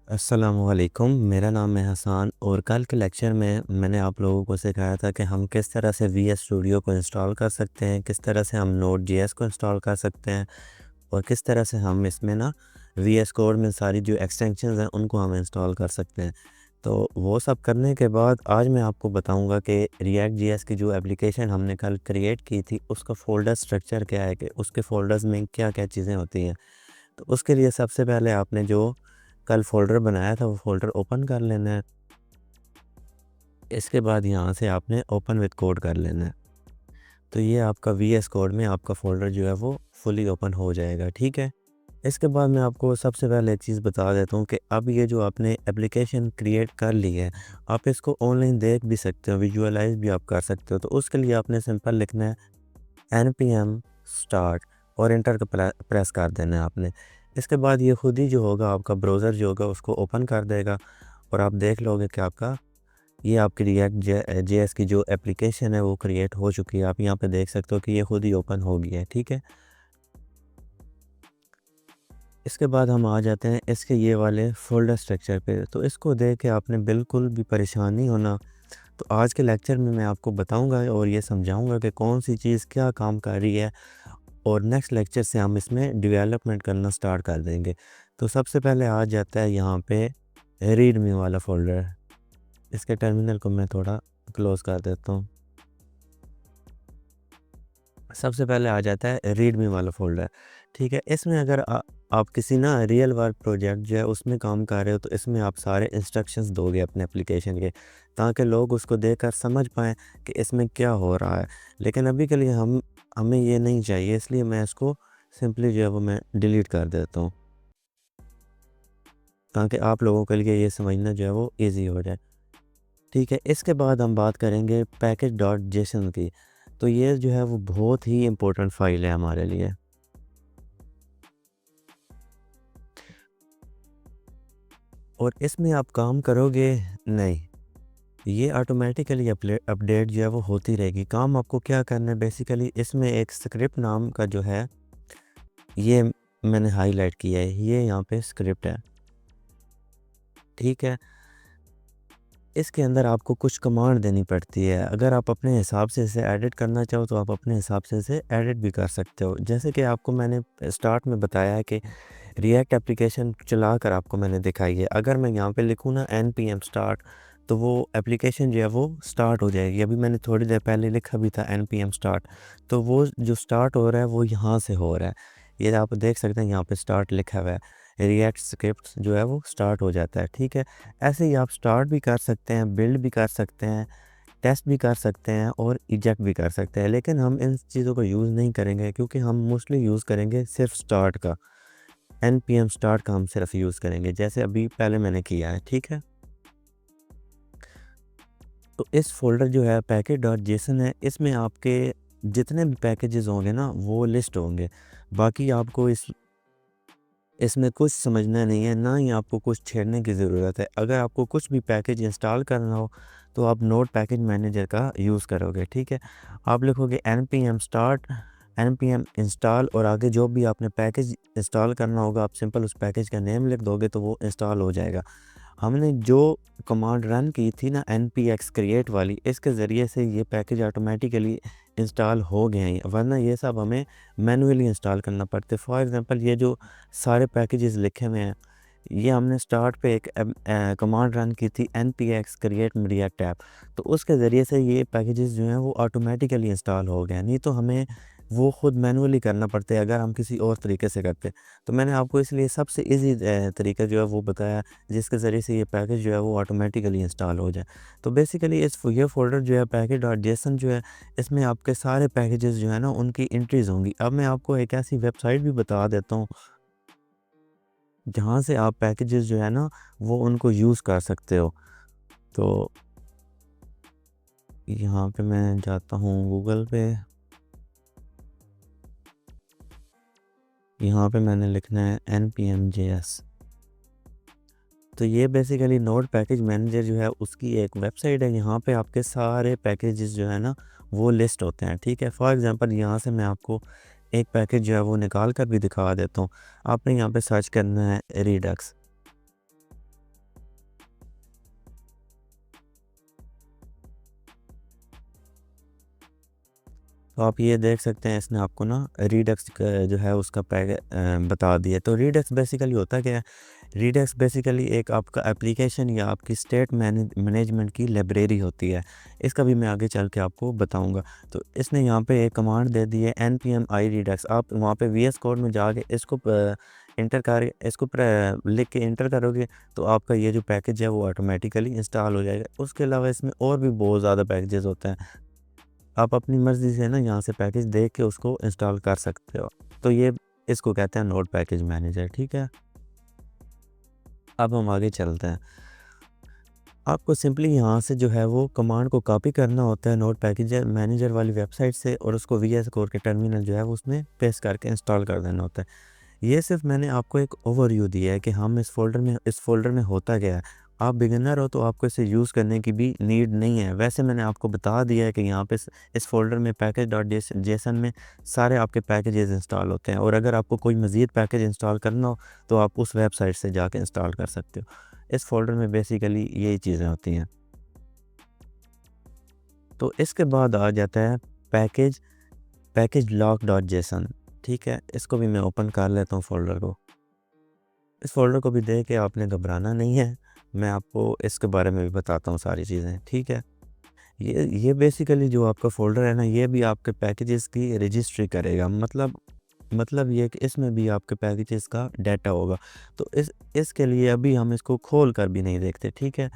अस्सलामुअलैकुम, मेरा नाम है हसान और कल के लेक्चर में मैंने आप लोगों को सिखाया था कि हम किस तरह से वी एस स्टूडियो को इंस्टॉल कर सकते हैं, किस तरह से हम नोड जे एस को इंस्टॉल कर सकते हैं और किस तरह से हम इसमें ना वी एस कोड में सारी जो एक्सटेंशंस हैं उनको हम इंस्टॉल कर सकते हैं। तो वो सब करने के बाद आज मैं आपको बताऊंगा कि रिएक्ट जे एस की जो एप्लीकेशन हमने कल क्रिएट की थी उसका फ़ोल्डर स्ट्रक्चर क्या है, कि उसके फ़ोल्डर्स में क्या क्या चीज़ें होती हैं। तो उसके लिए सबसे पहले आपने जो कल फ़ोल्डर बनाया था वो फ़ोल्डर ओपन कर लेना है। इसके बाद यहाँ से आपने ओपन विद कोड कर लेना है। तो ये आपका वी एस कोड में आपका फ़ोल्डर जो है वो फुली ओपन हो जाएगा, ठीक है। इसके बाद मैं आपको सबसे पहले एक चीज़ बता देता हूँ कि अब ये जो आपने एप्लीकेशन क्रिएट कर ली है, आप इसको ऑनलाइन देख भी सकते हो, विजुअलाइज़ भी आप कर सकते हो। तो उसके लिए आपने सिंपल लिखना है npm स्टार्ट और एंटर का प्रेस कर देना है आपने। इसके बाद ये खुद ही जो होगा आपका ब्राउज़र जो होगा उसको ओपन कर देगा और आप देख लोगे कि आपका ये आपकी रिएक्ट जेएस की जो एप्लीकेशन है वो क्रिएट हो चुकी है। आप यहाँ पे देख सकते हो कि ये खुद ही ओपन हो गया है, ठीक है। इसके बाद हम आ जाते हैं इसके ये वाले फ़ोल्डर स्ट्रक्चर पे। तो इसको देख के आपने बिल्कुल भी परेशान नहीं होना। तो आज के लेक्चर में मैं आपको बताऊंगा और ये समझाऊंगा कि कौन सी चीज़ क्या काम कर रही है और नेक्स्ट लेक्चर से हम इसमें डेवलपमेंट करना स्टार्ट कर देंगे। तो सबसे पहले आ जाता है यहाँ पे रीडमी वाला फ़ोल्डर। इसके टर्मिनल को मैं थोड़ा क्लोज़ कर देता हूँ। सबसे पहले आ जाता है रीडमी वाला फ़ोल्डर, ठीक है। इसमें अगर आप किसी ना रियल वर्ल्ड प्रोजेक्ट जो है उसमें काम कर रहे हो तो इसमें आप सारे इंस्ट्रक्शंस दोगे अपने एप्लीकेशन के, ताकि लोग उसको देखकर समझ पाएँ कि इसमें क्या हो रहा है। लेकिन अभी के लिए हमें ये नहीं चाहिए, इसलिए मैं इसको सिंपली जो है वो मैं डिलीट कर देता हूँ, ताकि आप लोगों के लिए ये समझना जो है वो ईज़ी हो जाए, ठीक है। इसके बाद हम बात करेंगे पैकेज डॉट जेसन की। तो ये जो है वो बहुत ही इम्पोर्टेंट फ़ाइल है हमारे लिए और इसमें आप काम करोगे नहीं, ये ऑटोमेटिकली अपडेट जो है वो होती रहेगी। काम आपको क्या करना है, बेसिकली इसमें एक स्क्रिप्ट नाम का जो है ये मैंने हाईलाइट किया है, ये यहाँ पे स्क्रिप्ट है, ठीक है। इसके अंदर आपको कुछ कमांड देनी पड़ती है। अगर आप अपने हिसाब से इसे एडिट करना चाहो तो आप अपने हिसाब से इसे एडिट भी कर सकते हो। जैसे कि आपको मैंने स्टार्ट में बताया है कि रिएक्ट एप्लीकेशन चलाकर आपको मैंने दिखाई है। अगर मैं यहाँ पे लिखूँ ना npm स्टार्ट, तो वो एप्लीकेशन जो है वो स्टार्ट हो जाएगी। अभी मैंने थोड़ी देर पहले लिखा भी था npm स्टार्ट, तो वो जो स्टार्ट हो रहा है वो यहाँ से हो रहा है। ये आप देख सकते हैं यहाँ पे स्टार्ट लिखा हुआ है। रिएक्ट स्क्रिप्ट जो है वो स्टार्ट हो जाता है, ठीक है। ऐसे ही आप स्टार्ट भी कर सकते हैं, बिल्ड भी कर सकते हैं, टेस्ट भी कर सकते हैं और इजेक्ट भी कर सकते हैं। लेकिन हम इन चीज़ों को यूज़ नहीं करेंगे, क्योंकि हम मोस्टली यूज़ करेंगे सिर्फ स्टार्ट का। npm स्टार्ट का हम सिर्फ यूज़ करेंगे, जैसे अभी पहले मैंने किया है, ठीक है। तो इस फ़ोल्डर जो है पैकेज डॉट जेसन है, इसमें आपके जितने भी पैकेजेस होंगे ना वो लिस्ट होंगे। बाकी आपको इसमें कुछ समझना नहीं है, ना ही आपको कुछ छेड़ने की ज़रूरत है। अगर आपको कुछ भी पैकेज इंस्टॉल करना हो तो आप नोड पैकेज मैनेजर का यूज़ करोगे, ठीक है। आप लिखोगे npm स्टार्ट, npm इंस्टॉल और आगे जो भी आपने पैकेज इंस्टॉल करना होगा आप सिंपल उस पैकेज का नेम लिख दोगे तो वो इंस्टॉल हो जाएगा। हमने जो कमांड रन की थी ना npx क्रिएट वाली, इसके ज़रिए से ये पैकेज ऑटोमेटिकली इंस्टॉल हो गए हैं, वरना ये सब हमें मैनुअली इंस्टॉल करना पड़ते। फॉर एग्जांपल ये जो सारे पैकेजेस लिखे हुए हैं, ये हमने स्टार्ट पे एक कमांड रन की थी npx क्रिएट रिएक्ट ऐप, तो उसके ज़रिए से ये पैकेजेस जो हैं वो ऑटोमेटिकली इंस्टॉल हो गए हैं। नहीं तो हमें वो खुद मैनुअली करना पड़ता है अगर हम किसी और तरीके से करते। तो मैंने आपको इसलिए सबसे इजी तरीका जो है वो बताया, जिसके ज़रिए से ये पैकेज जो है वो ऑटोमेटिकली इंस्टॉल हो जाए। तो बेसिकली ये फ़ोल्डर जो है पैकेज डॉट जेसन जो है, इसमें आपके सारे पैकेजेस जो है ना उनकी एंट्रीज़ होंगी। अब मैं आपको एक ऐसी वेबसाइट भी बता देता हूँ जहाँ से आप पैकेजेस जो है ना वो उनको यूज़ कर सकते हो। तो यहाँ पे मैं जाता हूँ गूगल पे, यहाँ पे मैंने लिखना है npm.js। तो ये बेसिकली नोड पैकेज मैनेजर जो है उसकी एक वेबसाइट है। यहाँ पे आपके सारे पैकेजेस जो है ना वो लिस्ट होते हैं, ठीक है। फॉर एग्जांपल यहाँ से मैं आपको एक पैकेज जो है वो निकाल कर भी दिखा देता हूँ। आपने यहाँ पे सर्च करना है रिडक्स, तो आप ये देख सकते हैं इसने आपको ना रीडक्स जो है उसका बता दिया। तो रीडक्स बेसिकली होता क्या है? रीडक्स बेसिकली एक आपका एप्लीकेशन या आपकी स्टेट मैनेजमेंट की लाइब्रेरी होती है। इसका भी मैं आगे चल के आपको बताऊंगा। तो इसने यहाँ पे एक कमांड दे दी है npm i redux। आप वहाँ पे VS कोड में जाके इसको इंटर कर इसको लिख के इंटर करोगे तो आपका ये जो पैकेज है वो ऑटोमेटिकली इंस्टॉल हो जाएगा। उसके अलावा इसमें और भी बहुत ज़्यादा पैकेजेस होते हैं। आप अपनी मर्ज़ी से ना यहाँ से पैकेज देख के उसको इंस्टॉल कर सकते हो। तो ये इसको कहते हैं नोड पैकेज मैनेजर, ठीक है। अब हम आगे चलते हैं। आपको सिंपली यहाँ से जो है वो कमांड को कॉपी करना होता है नोड पैकेज मैनेजर वाली वेबसाइट से, और उसको VS कोड के टर्मिनल जो है वो उसमें पेस्ट करके इंस्टॉल कर देना होता है। ये सिर्फ मैंने आपको एक ओवरव्यू दिया है कि हम इस फ़ोल्डर में होता क्या है। आप बिगिनर हो तो आपको इसे यूज़ करने की भी नीड नहीं है। वैसे मैंने आपको बता दिया है कि यहाँ पे इस फ़ोल्डर में package.json में सारे आपके पैकेजेस इंस्टॉल होते हैं, और अगर आपको कोई मज़ीद पैकेज इंस्टॉल करना हो तो आप उस वेबसाइट से जाके इंस्टॉल कर सकते हो। इस फ़ोल्डर में बेसिकली यही चीज़ें होती हैं। तो इसके बाद आ जाता है पैकेज पैकेज log.json, ठीक है। इसको भी मैं ओपन कर लेता हूँ फ़ोल्डर को। इस फ़ोल्डर को भी देख के आपने घबराना नहीं है, मैं आपको इसके बारे में भी बताता हूँ सारी चीज़ें, ठीक है। ये बेसिकली जो आपका फ़ोल्डर है ना, ये भी आपके पैकेजेस की रजिस्ट्री करेगा। मतलब ये कि इसमें भी आपके पैकेजेस का डाटा होगा। तो इसके लिए अभी हम इसको खोल कर भी नहीं देखते, ठीक है।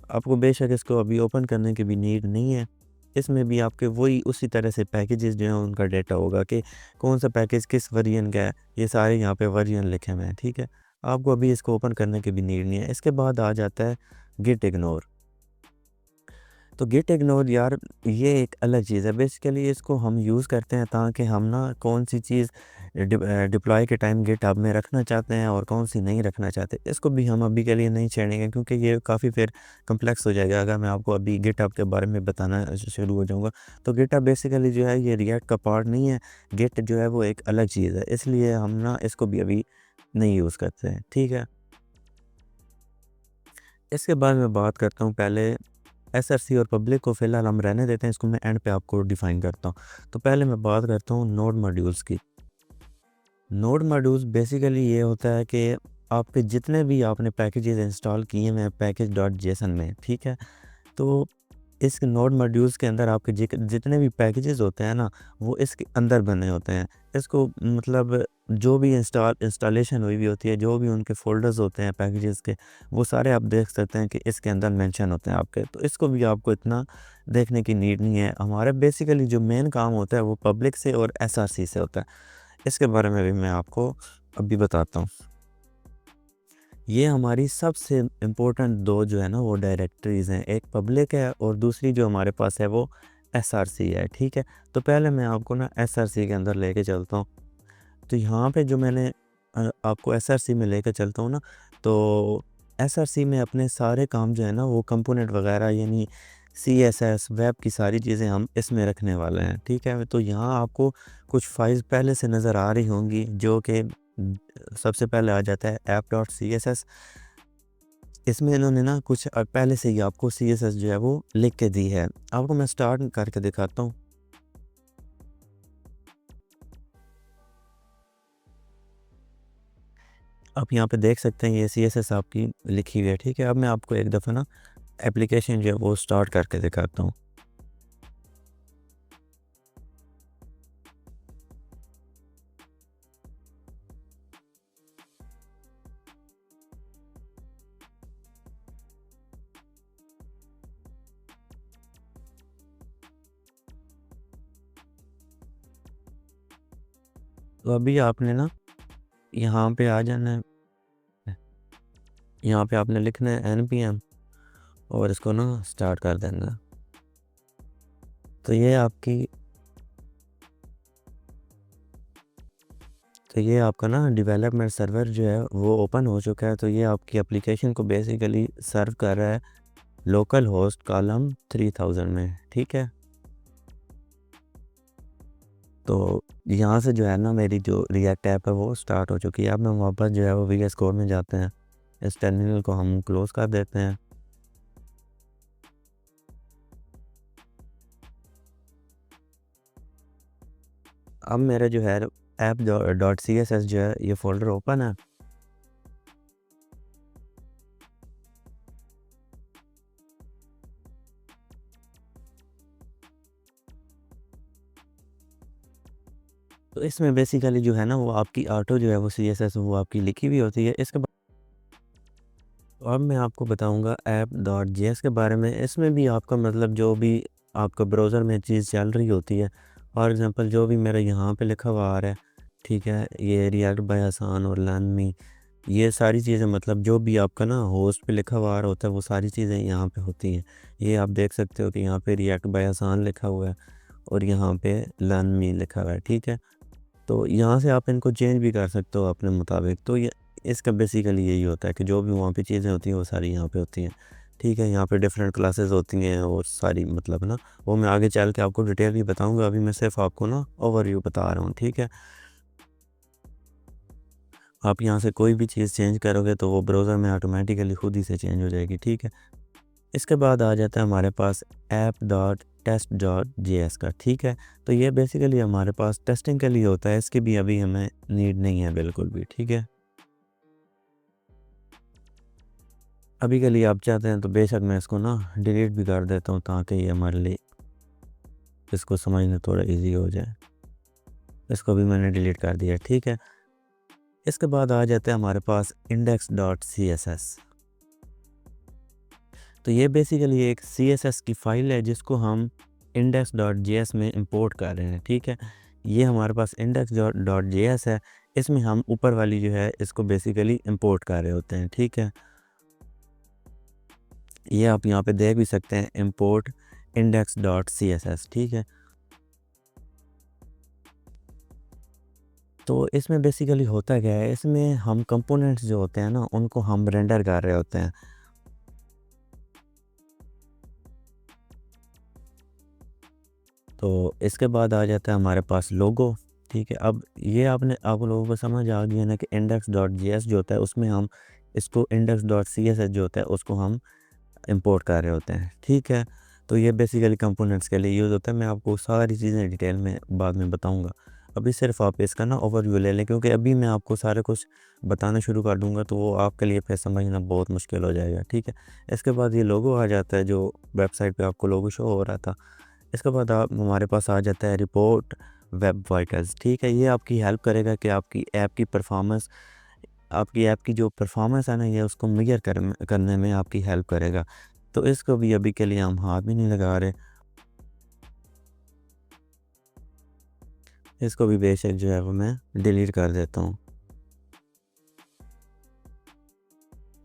आपको बेशक इसको अभी ओपन करने की भी नीड नहीं है। इसमें भी आपके वही उसी तरह से पैकेजेस जो हैं उनका डाटा होगा कि कौन सा पैकेज किस वर्जन का है, ये सारे यहाँ पे वर्जन लिखे हुए हैं, ठीक है। आपको अभी इसको ओपन करने की भी नीड नहीं है। इसके बाद आ जाता है गिट इग्नोर। तो गिट इग्नोर यार ये एक अलग चीज़ है। बेसिकली इसको हम यूज़ करते हैं ताकि हम ना कौन सी चीज़ डिप्लॉय के टाइम गिटहब में रखना चाहते हैं और कौन सी नहीं रखना चाहते। इसको भी हम अभी के लिए नहीं छेड़ेंगे क्योंकि ये काफ़ी फिर कम्प्लेक्स हो जाएगा अगर मैं आपको अभी गिटहब के बारे में बताना शुरू हो जाऊँगा। तो गिटहब बेसिकली जो है ये रिएक्ट का पार्ट नहीं है। गिट जो है वो एक अलग चीज़ है, इसलिए हम ना इसको भी अभी नहीं यूज़ करते हैं, ठीक है। इसके बाद मैं बात करता हूँ पहले एसआरसी और पब्लिक को फ़िलहाल हम रहने देते हैं, इसको मैं एंड पे आपको डिफ़ाइन करता हूँ। तो पहले मैं बात करता हूँ नोड मॉड्यूल्स की। नोड मॉड्यूल्स बेसिकली ये होता है कि आपके जितने भी आपने पैकेजेस इंस्टॉल किए हैं पैकेज.जेसन में, ठीक है। तो इस नोड मॉड्यूल्स के अंदर आपके जितने भी पैकेजेस होते हैं ना, वो इसके अंदर बने होते हैं। इसको मतलब जो भी इंस्टॉलेशन हुई हुई होती है, जो भी उनके फ़ोल्डर्स होते हैं पैकेजेस के, वो सारे आप देख सकते हैं कि इसके अंदर मेंशन होते हैं आपके। तो इसको भी आपको इतना देखने की नीड नहीं है। हमारा बेसिकली जो मेन काम होता है वो पब्लिक से और एसआरसी से होता है। इसके बारे में भी मैं आपको अभी बताता हूँ। ये हमारी सबसे इम्पोर्टेंट दो जो है ना वो डायरेक्टरीज़ हैं, एक पब्लिक है और दूसरी जो हमारे पास है वो एसआरसी है, ठीक है। तो पहले मैं आपको ना एसआरसी के अंदर लेके चलता हूँ। तो यहाँ पे जो मैंने आपको एसआरसी में लेके चलता हूँ ना, तो एसआरसी में अपने सारे काम जो है ना वो कंपोनेंट वगैरह यानी सीएसएस वेब की सारी चीज़ें हम इसमें रखने वाले हैं, ठीक है। तो यहाँ आपको कुछ फाइल्स पहले से नज़र आ रही होंगी जो कि सबसे पहले आ जाता है app.css। इसमें इन्होंने ना कुछ पहले से ही आपको सीएसएस जो है वो लिख के दी है। आपको मैं स्टार्ट करके दिखाता हूँ। आप यहाँ पे देख सकते हैं ये सीएसएस आपकी लिखी हुई है, ठीक है। अब मैं आपको एक दफ़ा ना एप्लीकेशन जो है वो स्टार्ट करके दिखाता हूँ। तो अभी आपने ना यहाँ पे आ जाना है। यहाँ पे आपने लिखना है npm और इसको ना स्टार्ट कर देना। तो ये आपकी तो ये आपका ना डेवलपमेंट सर्वर जो है वो ओपन हो चुका है। तो ये आपकी एप्लीकेशन को बेसिकली सर्व कर रहा है लोकल होस्ट कॉलम 3000 में, ठीक है। तो यहाँ से जो है ना मेरी जो रिएक्ट ऐप है वो स्टार्ट हो चुकी है। अब हम वापस जो है वो VS कोड में जाते हैं। इस टर्मिनल को हम क्लोज़ कर देते हैं। अब मेरा जो है app dot C S S जो है ये फ़ोल्डर ओपन है। तो इसमें बेसिकली जो है ना वो आपकी ऑटो जो है वो सी एस एस वो आपकी लिखी हुई होती है। इसके तो अब मैं आपको बताऊंगा ऐप डॉट जेएस के बारे में। इसमें भी आपका मतलब जो भी आपका ब्राउज़र में चीज़ चल रही होती है, फॉर एग्ज़ाम्पल जो भी मेरा यहाँ पे लिखा हुआ आ रहा है, ठीक है, ये रिएक्ट बाय आसान और लर्न, ये सारी चीज़ें मतलब जो भी आपका ना होस्ट पे लिखा हुआ आ रहा होता है वो सारी चीज़ें यहाँ पे होती हैं। ये आप देख सकते हो कि यहाँ पे रिएक्ट बाय आसान लिखा हुआ है और यहाँ पे लर्न मी लिखा हुआ है, ठीक है। तो यहाँ से आप इनको चेंज भी कर सकते हो अपने मुताबिक। तो ये इसका बेसिकली यही होता है कि जो भी वहाँ पे चीज़ें होती हैं वो सारी यहाँ पे होती हैं, ठीक है। यहाँ पे डिफरेंट क्लासेस होती हैं और सारी मतलब ना वो मैं आगे चल के आपको डिटेल भी बताऊँगा। अभी मैं सिर्फ आपको ना ओवरव्यू बता रहा हूँ, ठीक है। आप यहाँ से कोई भी चीज़ चेंज करोगे तो वो ब्राउज़र में ऑटोमेटिकली खुद ही से चेंज हो जाएगी, ठीक है। इसके बाद आ जाता है हमारे पास app dot test dot J S का, ठीक है। तो ये बेसिकली हमारे पास टेस्टिंग के लिए होता है, इसकी भी अभी हमें नीड नहीं है बिल्कुल भी, ठीक है। अभी के लिए आप चाहते हैं तो बेशक मैं इसको ना डिलीट भी कर देता हूँ ताकि ये हमारे लिए इसको समझना थोड़ा इजी हो जाए। इसको भी मैंने डिलीट कर दिया, ठीक है। इसके बाद आ जाते हैं हमारे पास index dot C S S. तो ये बेसिकली एक सी एस एस की फ़ाइल है जिसको हम इंडेक्स डॉट जे एस में इंपोर्ट कर रहे हैं, ठीक है। ये हमारे पास index dot dot J S है, इसमें हम ऊपर वाली जो है इसको बेसिकली इंपोर्ट कर रहे होते हैं, ठीक है। ये आप यहाँ पे देख भी सकते हैं import index dot C S S, ठीक है। तो इसमें बेसिकली होता क्या है, इसमें हम कंपोनेंट्स जो होते हैं ना उनको हम रेंडर कर रहे होते हैं। तो इसके बाद आ जाता है हमारे पास लोगो, ठीक है। अब ये आपने आप लोगों को समझ आ गया ना कि इंडेक्स डॉट जे एस जो होता है उसमें हम इसको index dot C S S जो होता है उसको हम इंपोर्ट कर रहे होते हैं, ठीक है। तो ये बेसिकली कंपोनेंट्स के लिए यूज़ होता है। मैं आपको सारी चीज़ें डिटेल में बाद में बताऊंगा। अभी सिर्फ आप इसका ना ओवरव्यू ले लें क्योंकि अभी मैं आपको सारा कुछ बताना शुरू कर दूंगा तो वो आपके लिए फिर समझना बहुत मुश्किल हो जाएगा, ठीक है। इसके बाद ये लोगो आ जाता है जो वेबसाइट पे आपको लोगो शो हो रहा था। इसके बाद आप हमारे पास आ जाता है रिपोर्ट वेब वाइटर्स, ठीक है। ये आपकी हेल्प करेगा कि आपकी ऐप की जो परफॉर्मेंस है ना ये उसको मेजर करने में आपकी हेल्प करेगा। तो इसको भी अभी के लिए हम हाथ भी नहीं लगा रहे, इसको भी बेशक जो है वो मैं डिलीट कर देता हूँ।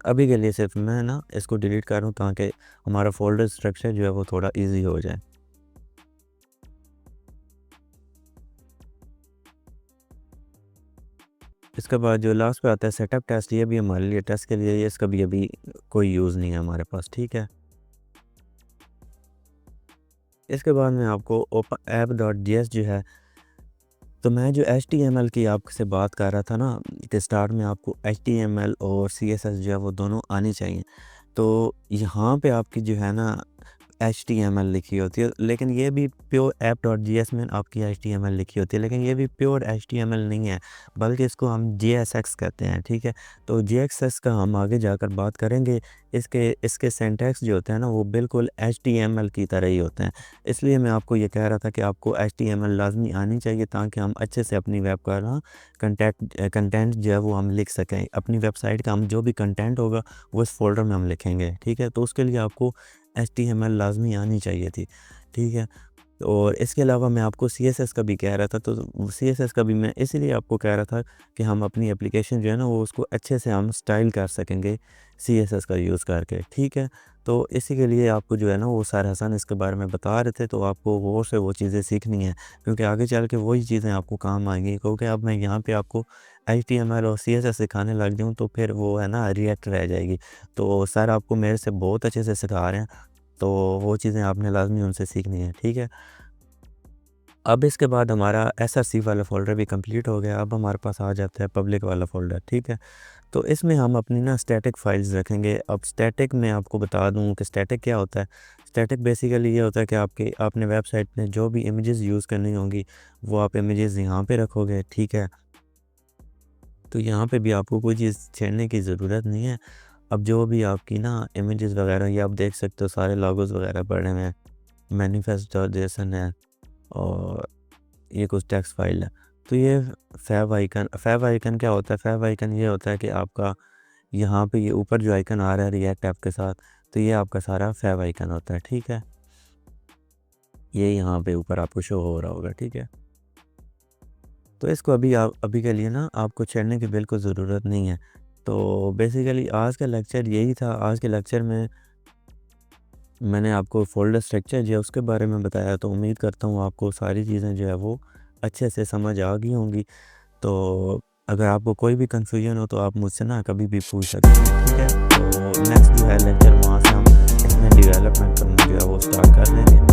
अभी के लिए सिर्फ मैं ना इसको डिलीट कर रहा हूँ ताकि हमारा फ़ोल्डर स्ट्रक्चर जो है वो थोड़ा ईज़ी हो जाए। इसके बाद जो लास्ट पे आता है सेटअप टेस्ट, ये भी हमारे लिए टेस्ट के लिए इसका भी अभी कोई यूज़ नहीं है हमारे पास, ठीक है। इसके बाद मैं आपको open app dot J S जो है, तो मैं जो एच टी एम एल की आपसे बात कर रहा था ना कि स्टार्ट में आपको एच टी एम एल और सी एस एस जो है वो दोनों आनी चाहिए। तो यहाँ पे आपकी जो है ना HTML लिखी होती है, लेकिन ये भी pure app dot G S में आपकी HTML लिखी होती है, लेकिन ये भी प्योर HTML नहीं है, बल्कि इसको हम JSX कहते हैं, ठीक है। तो JSX का हम आगे जाकर बात करेंगे। इसके इसके सिंटैक्स जो होते हैं ना वो बिल्कुल HTML की तरह ही होते हैं। इसलिए मैं आपको ये कह रहा था कि आपको HTML लाजमी आनी चाहिए ताकि हम अच्छे से अपनी वेब का ना कंटेंट जो है वो हम लिख सकें। अपनी वेबसाइट का हम जो भी कंटेंट होगा वो इस फ़ोल्डर में हम लिखेंगे, ठीक है। तो उसके लिए आपको HTML लाज़मी आनी चाहिए थी, ठीक है। और इसके अलावा मैं आपको CSS का भी कह रहा था, तो CSS का भी मैं इसीलिए आपको कह रहा था कि हम अपनी एप्लीकेशन जो है ना वो उसको अच्छे से हम स्टाइल कर सकेंगे CSS का यूज़ करके, ठीक है। तो इसी के लिए आपको जो है ना वो सारा हसन इसके बारे में बता रहे थे, तो आपको वो से वो चीज़ें सीखनी है क्योंकि आगे चल के वही चीज़ें आपको काम आएंगी। क्योंकि अब मैं यहाँ पे आपको HTML और CSS सिखाने लग जाऊँ तो फिर वो है ना रिएक्ट रह जाएगी। तो सर आपको मेरे से बहुत अच्छे से सिखा रहे हैं, तो वो चीज़ें आपने लाज़मी उनसे सीखनी है, ठीक है। अब इसके बाद हमारा SRC वाला फ़ोल्डर भी कंप्लीट हो गया। अब हमारे पास आ जाता है पब्लिक वाला फ़ोल्डर, ठीक है। तो इसमें हम अपनी ना स्टैटिक फाइल्स रखेंगे। अब स्टैटिक में आपको बता दूं कि स्टैटिक क्या होता है। स्टैटिक बेसिकली ये होता है कि आपने वेबसाइट में जो भी इमेजेस यूज़ करनी होंगी वो आप इमेजेस यहाँ पे रखोगे, ठीक है। तो यहाँ पे भी आपको कोई चीज़ छेड़ने की ज़रूरत नहीं है। अब जो भी आपकी ना इमेजेस वगैरह ये आप देख सकते हो, सारे लोगोस वगैरह पड़े हुए हैं, manifest.json है और ये कुछ टेक्स्ट फाइल है। तो ये फैब आइकन क्या होता है? फैब आइकन ये होता है कि आपका यहाँ पे ये ऊपर जो आइकन आ रहा है रिएक्ट ऐप के साथ, तो ये आपका सारा फैब आइकन होता है, ठीक है। ये यहाँ पे ऊपर आपको शो हो रहा होगा, ठीक है। तो इसको अभी के लिए ना आपको छेड़ने की बिल्कुल ज़रूरत नहीं है। तो बेसिकली आज का लेक्चर यही था। आज के लेक्चर में मैंने आपको फ़ोल्डर स्ट्रक्चर जो है उसके बारे में बताया, तो उम्मीद करता हूँ आपको सारी चीज़ें जो है वो अच्छे से समझ आ गई होंगी। तो अगर आपको कोई भी कन्फ्यूजन हो तो आप मुझसे ना कभी भी पूछ सकते हैं, ठीक है। तो नेक्स्ट जो है लेक्चर वहाँ से हम इसमें डेवलपमेंट करना जो है वो स्टार्ट कर देंगे।